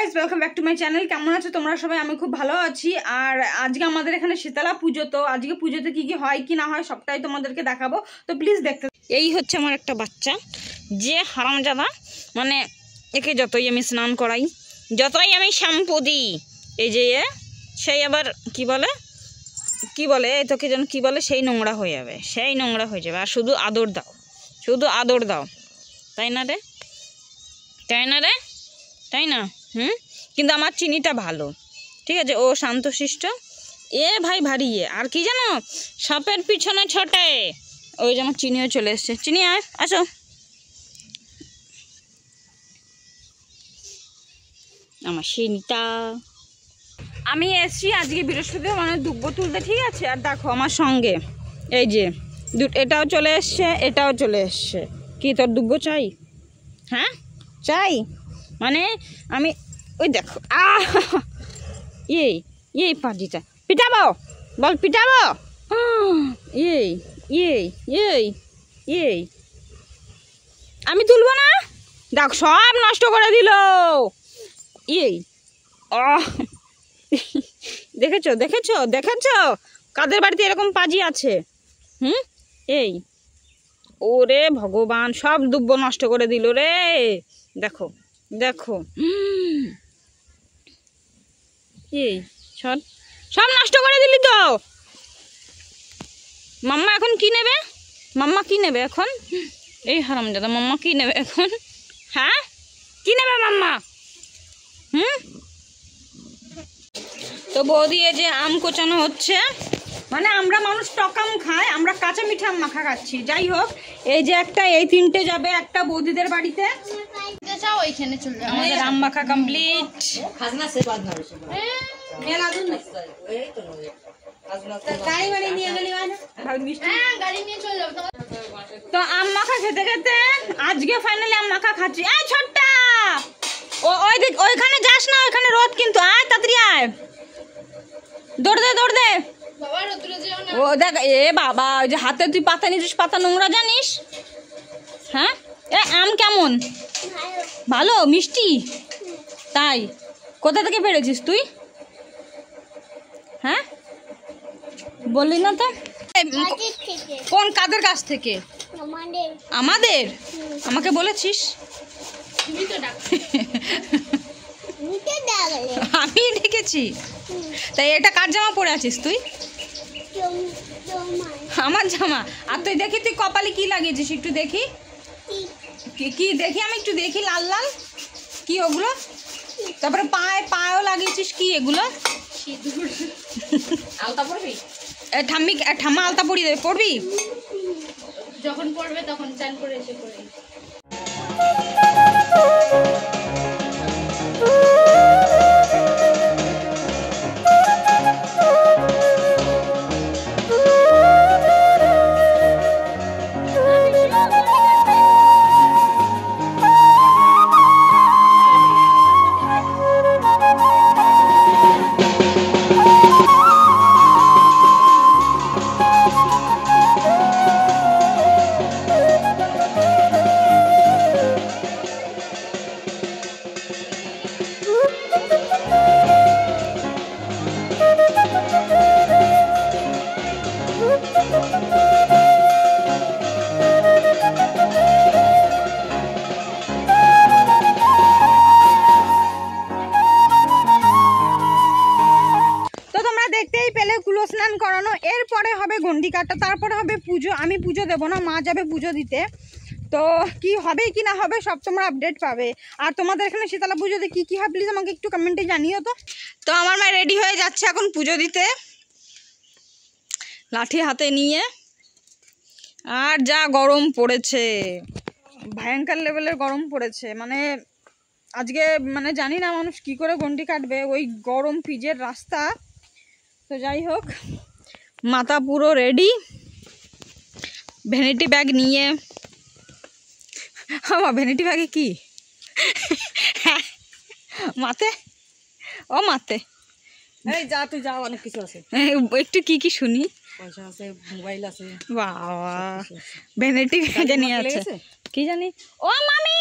Guys welcome back to my channel. কেমন আছো তোমরা সবাই? আমি খুব ভালো আছি। আর আজকে আমাদের এখানে শীতলা পুজো, তো আজকে পুজোতে কি কি হয় কি না হয় সবটাই তোমাদেরকে দেখাবো, তো প্লিজ দেখতে। এই হচ্ছে আমার একটা বাচ্চা, যে হারামজাদা, মানে একে যতই আমি স্নান করাই, যতই আমি শ্যাম্পু দিই, এই যে সেই আবার কি বলে তোকে যেন কি বলে, সেই নোংরা হয়ে যাবে, সেই নোংরা হয়ে যাবে। আর শুধু আদর দাও, শুধু আদর দাও, তাই না রে, তাই না রে, তাই না? কিন্তু আমার চিনিটা ভালো, ঠিক আছে, ও শান্তশিষ্ট। ভাই ভারী আর কি জানো, সাপের পিছনে ছোটে। ওই যে আমার চিনিও চলে এসছে। চিনি আসো। আমার চিনিটা, আমি এসছি আজকে বৃহস্পতিবার, মানে দুব্বো তুলতে, ঠিক আছে। আর দেখো আমার সঙ্গে এই যে এটাও চলে এসছে, এটাও চলে এসছে। কি তোর দুব্বো চাই? হ্যাঁ চাই, মানে আমি ওই দেখো এই পাজিটা পিটাবো, বল পিটাবো। আমি তুলবো না, দেখ সব নষ্ট করে দিল। দেখেছো দেখেছো দেখেছো কাদের বাড়িতে এরকম পাজি আছে? ওরে ভগবান, সব দুব্ব নষ্ট করে দিল রে। দেখো দেখো, সব নষ্ট করে দিলি তো। মাম্মা এখন কি নেবে? মাম্মা কি নেবে এখন? এই হারামজাদা, মাম্মা কি নেবে এখন? হ্যাঁ কি নেবে মাম্মা? তো বৌদি এই যে আম কোচানো হচ্ছে, মানে আমরা মানুষ টক আম খাই, আমরা কাঁচা মিঠা আম মাখা খাচ্ছি। যাই হোক, এই যে একটা, এই তিনটে যাবে একটা বৌদিদের বাড়িতে। আমাদের আম মাখা কমপ্লিট। তো আম মাখা খেতে খেতে আজকে ফাইনালি আম মাখা খাচ্ছি। ছোট্টা ওই দিক, ওইখানে যাস না, ওইখানে রোদ কিন্তু। তাড়াতাড়ি আয়, দৌড় দে দৌড় দে। ও দেখ, বাবা, ওই যে হাতে তুই পাতা নিয়েছিস, পাতা নোংরা জানিস? হ্যাঁ আম কেমন? ভালো, মিষ্টি? তাই কোথা থেকে পেরেছিস তুই? হ্যাঁ বললি না তো। কোন, কাদের কাছ থেকে? আমাদের। আমাকে বলেছিস? আমি ডেকেছি। তাই এটা কার জামা পরে আছিস তুই? আমার জামা। আর তুই দেখি, তুই কপালে কি লাগিয়েছিস একটু দেখি। কি দেখি, আমি একটু দেখি। লাল লাল কি ওগুলো? তারপরে পায়েও লাগিয়েছিস কি এগুলো? আলতা পরবি? ঠাম্মা আলতা পরিয়ে দেবে, পরবি? যখন পরবে তখন চান করে এসে পরে। স্নান করানো, এরপরে হবে গন্ডি কাটা, তারপরে হবে পুজো। আমি পুজো দেবো না, মা যাবে পুজো দিতে। তো কি হবে কি না হবে সব তোমরা আপডেট পাবে। আর তোমাদের এখানে শীতলা পুজোতে কি কি হয় প্লিজ আমাকে একটু কমেন্টে জানিও। তো আমার মা রেডি হয়ে যাচ্ছে এখন পুজো দিতে, লাঠি হাতে নিয়ে। আর যা গরম পড়েছে, ভয়ঙ্কর লেভেলের গরম পড়েছে। মানে আজকে মানে জানি না মানুষ কি করে গন্ডি কাটবে, ওই গরম পিজের রাস্তা। তো যাই হোক, মাথা পুরো রেডি, ভ্যানিটি ব্যাগ নিয়ে। আমার ভ্যানিটি ব্যাগে কি মাতে, ও মাতে, এই যা তুই যা, অনেক কিছু আছে। একটু কি কি শুনি। পয়সা আছে, মোবাইল আছে। বাবা, ভ্যানিটি ব্যাগে নিয়ে আছে কি জানি। ও মামি,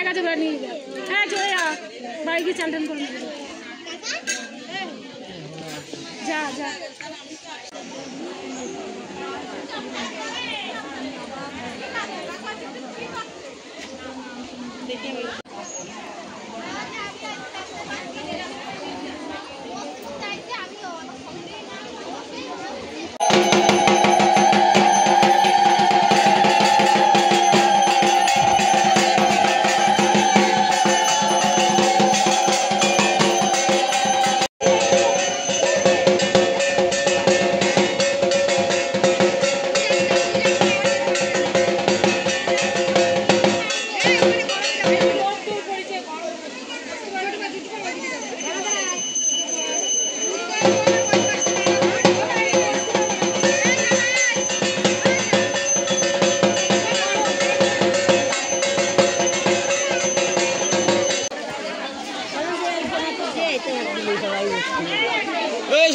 কাছে ঘরে নিয়ে যা। হ্যাঁ চলে যা, বাড়ি গিয়ে চান টান করে নিবি। যা যা।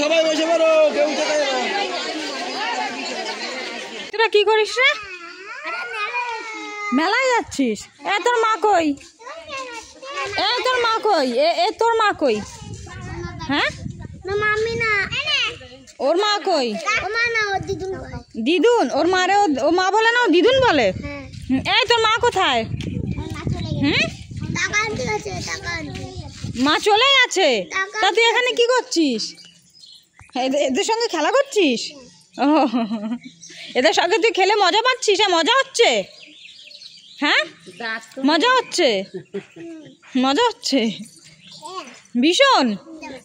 সবাই বসে পড়ো, কেউ উঠে যাবে না। তোরা কি করিস রে? মেলায় যাচ্ছিস? এ তোর মা কই? এ তোর মা কই? এ তোর মা কই? হ্যাঁ ওর মা কই? দিদুন? ওর মারে ও মা বলে না, ও দিদুন বলে? এই তোর মা কোথায়? মা চলে গেছে? তা তুই এখানে কি করছিস? এদের সঙ্গে খেলা করছিস? ও এদের সঙ্গে তুই খেলে মজা পাচ্ছিস? হ্যাঁ মজা হচ্ছে? হ্যাঁ মজা হচ্ছে? মজা হচ্ছে ভীষণ।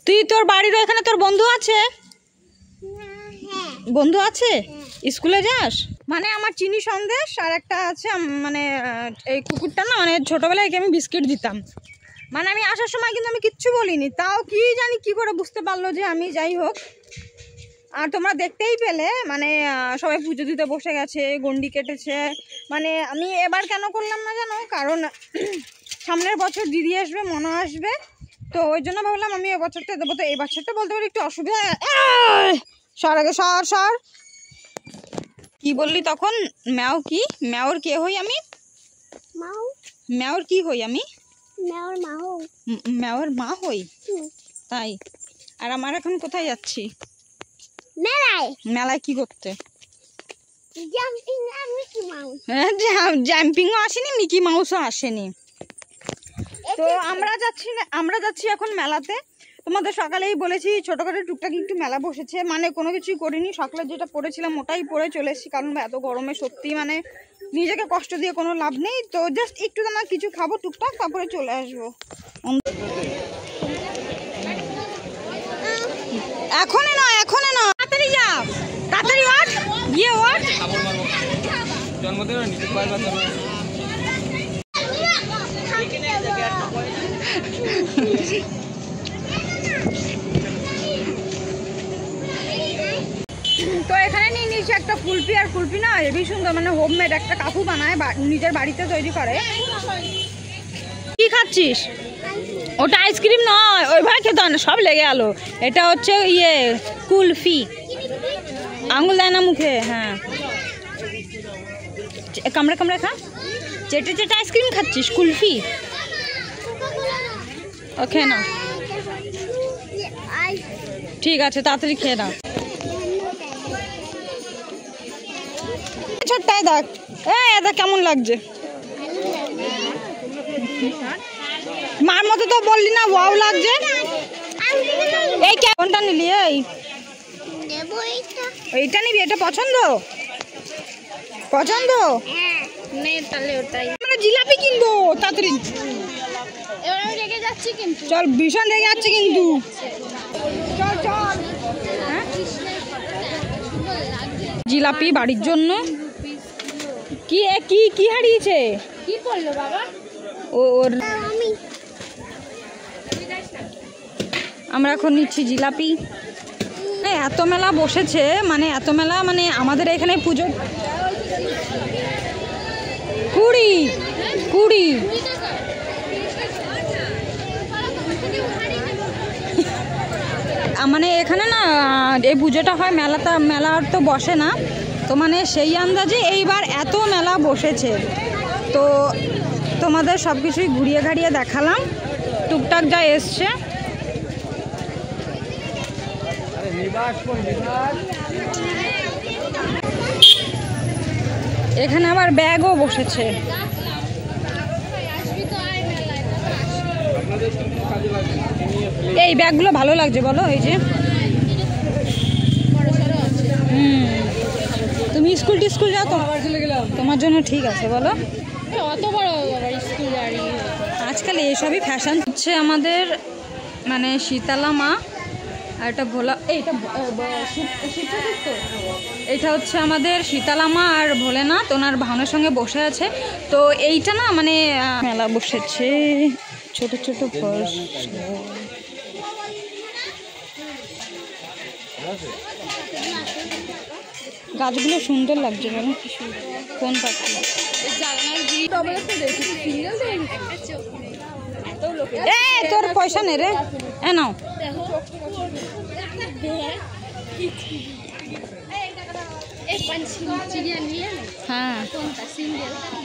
তুই তোর বাড়ির এখানে তোর বন্ধু আছে? বন্ধু আছে? স্কুলে যাস? মানে আমার চিনি সন্দেশ আর একটা আছে, মানে এই কুকুরটা না, মানে ছোটবেলায় আমি বিস্কিট দিতাম, মানে আমি আসার সময় কিন্তু আমি কিচ্ছু বলিনি, তাও কি জানি কি করে বুঝতে পারলো যে আমি, যাই হোক। আর তোমরা দেখতেই পেলে, মানে সবাই পুজো দিতে বসে গেছে, গন্ডি কেটেছে। মানে আমি এবার কেন করলাম না জানো, কারণ সামনের বছর দিদি আসবে, মনা আসবে, তো ওই জন্য ভাবলাম আমি এ বছরটা দেবো। তো এই বছরটা বলতে পারি একটু অসুবিধা। সর আগে সর। কি বললি তখন? ম্যাও কি? ম্যাওর কে হই আমি? ম্যাওর কি হই আমি? ম্যাওর মা হই? তাই? আর আমার এখন কোথায় যাচ্ছি? মেলায় কি করতে? জাম্পিংও আসেনি, মিকি মাউসও আসেনি। তো আমরা যাচ্ছি এখন মেলাতে। তোমাদের সকালেই বলেছি ছোটখাটো টুকটাকি একটু মেলা বসেছে, মানে কোনো কিছুই করিনি, সকালে যেটা পড়েছিলাম ওটাই পরে চলে এসেছি, কারণ এত গরমে সত্যি মানে নিজেকে কষ্ট দিয়ে কোনো লাভ নেই। তো জাস্ট একটু না কিছু খাবো টুকটাক, তারপরে চলে আসবো। এখনই না তাড়াতাড়ি যা, তাড়াতাড়ি ওঠ, গিয়ে ওঠ। জন্মদিন তো এখানে নিয়ে নিয়েছি একটা কুলফি, আর কুলফি না হেবি সুন্দর, মানে হোমমেড, একটা কাকু বানায়, নিজের বাড়িতে তৈরি করে। কি খাচ্ছিস? ওটা আইসক্রিম নয়, ওইভাবে খেতে হয় না, সব লেগে গেল। এটা হচ্ছে কুলফি, আঙুল দেয় না মুখে। হ্যাঁ কামড়ে খা, চেটে আইসক্রিম খাচ্ছিস, কুলফি। ওকে না, ঠিক আছে তাড়াতাড়ি খেয়ে নাও। ছোট্টাই দেখ, এটা কেমন লাগছে? মার মতো তো বললি না ওয়াও লাগছে। এই কোনটা নিলি? এইটা নিবি? এটা পছন্দ? মানে জিলাপি কিনবো তাড়াতাড়ি। চল, ভীষণ রেগে যাচ্ছে কিন্তু। চল জিলাপি বাড়ির জন্য। কি কি কি হারিয়েছে? কি করলো বাবা? ওর আমরা এখন নিচ্ছি জিলাপি। এত মেলা বসেছে, মানে এত মেলা, মানে আমাদের এখানে পুজো 20 মানে এখানে না এই পুজোটা হয়, মেলার তো বসে না, তো মানে সেই আন্দাজে এইবার এত মেলা বসেছে। তো তোমাদের সব কিছুই ঘুরিয়ে ঘাড়িয়ে দেখালাম, টুকটাক যা এসছে। এখানে আবার ব্যাগও বসেছে। এই ব্যাগগুলো ভালো লাগছে বলো, এই যে তুমি স্কুল টিস্কুল যাও তো, তোমার জন্য ঠিক আছে বলো। অত বড় স্কুল গাড়ি আজকাল এসবই ফ্যাশন হচ্ছে আমাদের, মানে শীতলা মা আর এটা ভোলা, এইটা এটা হচ্ছে আমাদের শীতলা মা আর ভোলেনাথ ওনার ভাওনার সঙ্গে বসে আছে। তো এইটা না মানে মেলা বসেছে, ছোট ছোট গাছগুলো সুন্দর লাগছে বলো, কি সুন্দর। কোন পাখি? তোর পয়সা নে রে, এ নাও। হ্যাঁ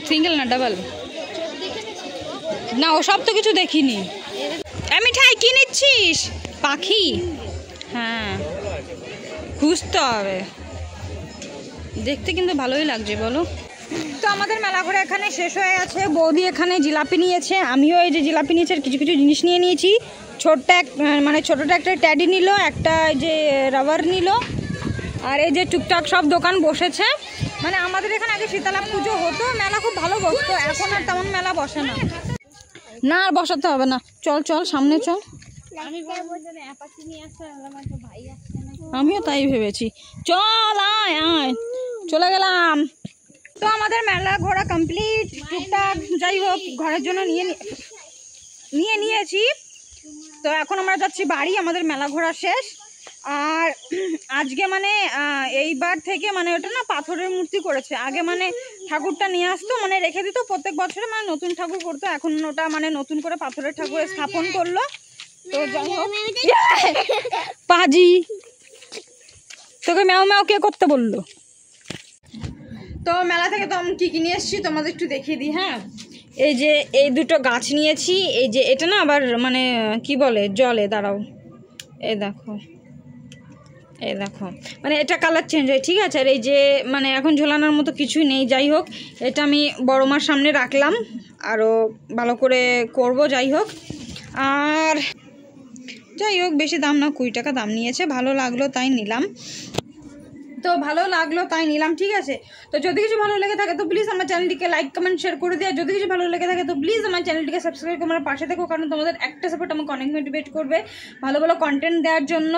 সিঙ্গেল না ডাবল না, ও সব তো কিছু দেখিনি। মিঠাই কি নিচ্ছিস? পাখি? হ্যাঁ খুঁজতে হবে, দেখতে কিন্তু ভালোই লাগছে বলো। তো আমাদের মেলা ঘোরা এখানে শেষ হয়ে গেছে। বৌদি এখানে জিলাপি নিয়েছে, আমিও এই যে জিলাপি নিয়েছি, আর কিছু কিছু জিনিস নিয়ে নিয়েছি। ছোটোটা একটা ট্যাডি নিল, একটা এই যে রাবার নিল, আর এই যে টুকটাক সব দোকান বসেছে। মানে আমাদের এখানে আগে শীতলা পুজো হতো, মেলা খুব ভালো বসতো, এখন আর তেমন মেলা বসে না। না আর বসাতে হবে না, চল চল সামনে চল। আমিও তাই ভেবেছি, চল আয় আয়, চলে গেলাম। তো আমাদের মেলা ঘোরা কমপ্লিট, টুকটাক যাই হোক ঘরের জন্য নিয়ে নিয়েছি। তো এখন আমরা যাচ্ছি বাড়ি, আমাদের মেলা ঘোরা শেষ। আর আজকে মানে এইবার থেকে মানে ওটা না পাথরের মূর্তি করেছে। আগে মানে ঠাকুরটা নিয়ে আসতো, মানে রেখে দিত প্রত্যেক বছরে, মানে নতুন ঠাকুর করতো। এখন ওটা মানে নতুন করে পাথরের ঠাকুর স্থাপন করলো। তো যাই হোক, পাজি তোকে ম্যাও ম্যাও কে করতে বললো? তো মেলা থেকে তো আমি কী নিয়ে এসেছি তোমাদের একটু দেখিয়ে দিই। হ্যাঁ, এই যে এই দুটো গাছ নিয়েছি। এই যে এটা না আবার মানে কি বলে জলে, দাঁড়াও এই দেখো, এই দেখো মানে এটা কালার চেঞ্জ হয়, ঠিক আছে। আর এই যে মানে এখন ঝোলানোর মতো কিছুই নেই। যাই হোক, এটা আমি বড় মার সামনে রাখলাম, আরও ভালো করে করব। যাই হোক, আর যাই হোক বেশি দাম না, 20 টাকা দাম নিয়েছে। ভালো লাগলো তাই নিলাম, ঠিক আছে। তো যদি কিছু ভালো লেগে থাকে তো প্লিজ আমার চ্যানেলটিকে লাইক কমেন্ট শেয়ার করে দেওয়া। যদি কিছু ভালো লেগে থাকে তো প্লিজ আমার চ্যানেলটিকে সাবস্ক্রাইব করে আমার পাশে থেকো, কারণ তোমাদের একটা সাপোর্ট আমাকে অনেক মোটিভেট করবে ভালো ভালো কন্টেন্ট দেওয়ার জন্য।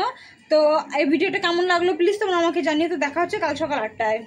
তো এই ভিডিওটা কেমন লাগলো প্লিজ তোমরা আমাকে জানিয়ে। তো দেখা হচ্ছে কাল সকাল 8টায়।